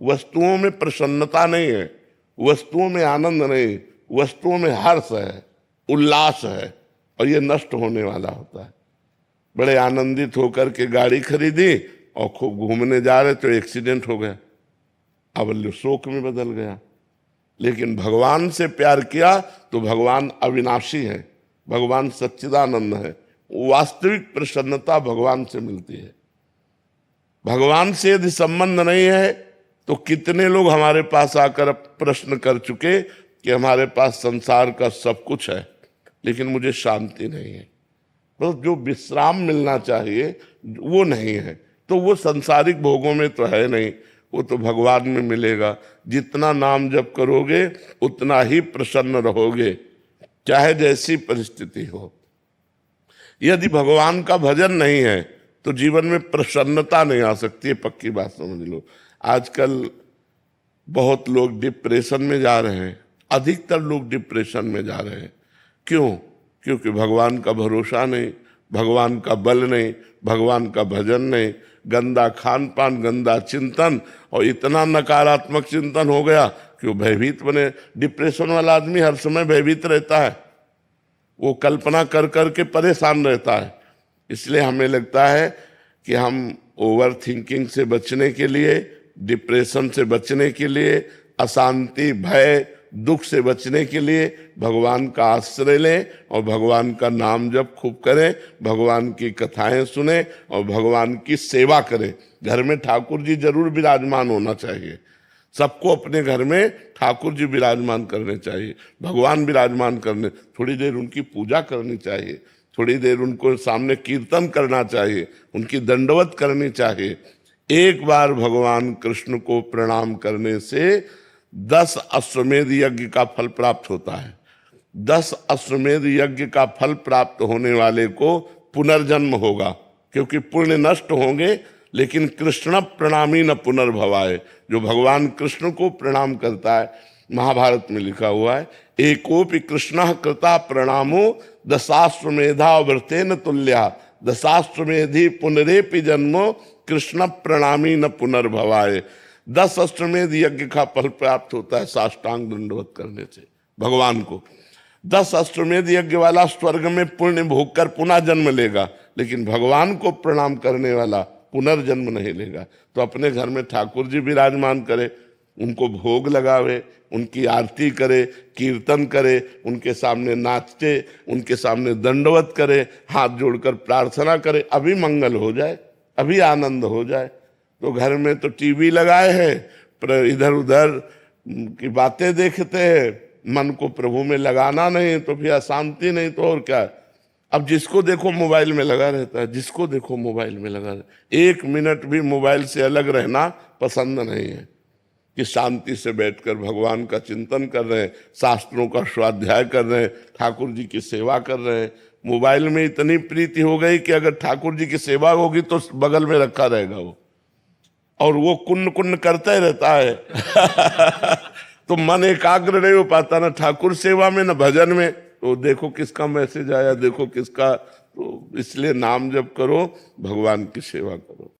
वस्तुओं में प्रसन्नता नहीं है, वस्तुओं में आनंद नहीं, वस्तुओं में हर्ष है, उल्लास है, और ये नष्ट होने वाला होता है। बड़े आनंदित होकर के गाड़ी खरीदी और खूब घूमने जा रहे तो एक्सीडेंट हो गया, अब शोक में बदल गया। लेकिन भगवान से प्यार किया तो भगवान अविनाशी है, भगवान सच्चिदानंद है। वास्तविक प्रसन्नता भगवान से मिलती है। भगवान से यदि संबंध नहीं है तो कितने लोग हमारे पास आकर प्रश्न कर चुके कि हमारे पास संसार का सब कुछ है लेकिन मुझे शांति नहीं है, बस जो विश्राम मिलना चाहिए वो नहीं है। तो वो संसारिक भोगों में तो है नहीं, वो तो भगवान में मिलेगा। जितना नाम जप करोगे उतना ही प्रसन्न रहोगे, चाहे जैसी परिस्थिति हो। यदि भगवान का भजन नहीं है तो जीवन में प्रसन्नता नहीं आ सकती है, पक्की बात समझ लो। आजकल बहुत लोग डिप्रेशन में जा रहे हैं, अधिकतर लोग डिप्रेशन में जा रहे हैं। क्यों? क्योंकि भगवान का भरोसा नहीं, भगवान का बल नहीं, भगवान का भजन नहीं, गंदा खान पान, गंदा चिंतन, और इतना नकारात्मक चिंतन हो गया कि वो भयभीत बने। डिप्रेशन वाला आदमी हर समय भयभीत रहता है, वो कल्पना कर कर के परेशान रहता है। इसलिए हमें लगता है कि हम ओवर थिंकिंग से बचने के लिए, डिप्रेशन से बचने के लिए, अशांति, भय, दुख से बचने के लिए भगवान का आश्रय लें और भगवान का नाम जप खूब करें, भगवान की कथाएं सुने और भगवान की सेवा करें। घर में ठाकुर जी जरूर विराजमान होना चाहिए, सबको अपने घर में ठाकुर जी विराजमान करने चाहिए, भगवान विराजमान करने, थोड़ी देर उनकी पूजा करनी चाहिए, थोड़ी देर उनको सामने कीर्तन करना चाहिए, उनकी दंडवत करनी चाहिए। एक बार भगवान कृष्ण को प्रणाम करने से 10 अश्वमेध यज्ञ का फल प्राप्त होता है। 10 अश्वमेध यज्ञ का फल प्राप्त होने वाले को पुनर्जन्म होगा, क्योंकि पुण्य नष्ट होंगे लेकिन कृष्ण प्रणामी न पुनर्भवाए। जो भगवान कृष्ण को प्रणाम करता है, महाभारत में लिखा हुआ है, एकोपि कृष्ण कृता प्रणामो दशाश्वमेधा व्रतेन तुल्या दशाश्वमेधि पुनरेपि जन्मो कृष्ण प्रणामी न पुनर्भवाए। 10 अश्वमेध यज्ञ का फल प्राप्त होता है साष्टांग दंडवत करने से भगवान को। 10 अश्वमेध यज्ञ वाला स्वर्ग में पुण्य भोग कर पुनः जन्म लेगा, लेकिन भगवान को प्रणाम करने वाला पुनर्जन्म नहीं लेगा। तो अपने घर में ठाकुर जी विराजमान करे, उनको भोग लगावे, उनकी आरती करे, कीर्तन करे, उनके सामने नाचे, उनके सामने दंडवत करे, हाथ जोड़कर प्रार्थना करे, अभी मंगल हो जाए, अभी आनंद हो जाए। तो घर में तो टीवी लगाए हैं, पर इधर उधर की बातें देखते हैं, मन को प्रभु में लगाना नहीं, तो फिर अशांति नहीं तो और क्या। अब जिसको देखो मोबाइल में लगा रहता है, जिसको देखो मोबाइल में लगा रहता है। 1 मिनट भी मोबाइल से अलग रहना पसंद नहीं है कि शांति से बैठकर भगवान का चिंतन कर रहे हैं, शास्त्रों का स्वाध्याय कर रहे हैं, ठाकुर जी की सेवा कर रहे हैं। मोबाइल में इतनी प्रीति हो गई कि अगर ठाकुर जी की सेवा होगी तो बगल में रखा रहेगा वो, और वो कुन्न कुन्न करता ही रहता है तो मन एकाग्र नहीं हो पाता ना ठाकुर सेवा में, ना भजन में। तो देखो किसका मैसेज आया, देखो किसका। तो इसलिए नाम जप करो, भगवान की सेवा करो।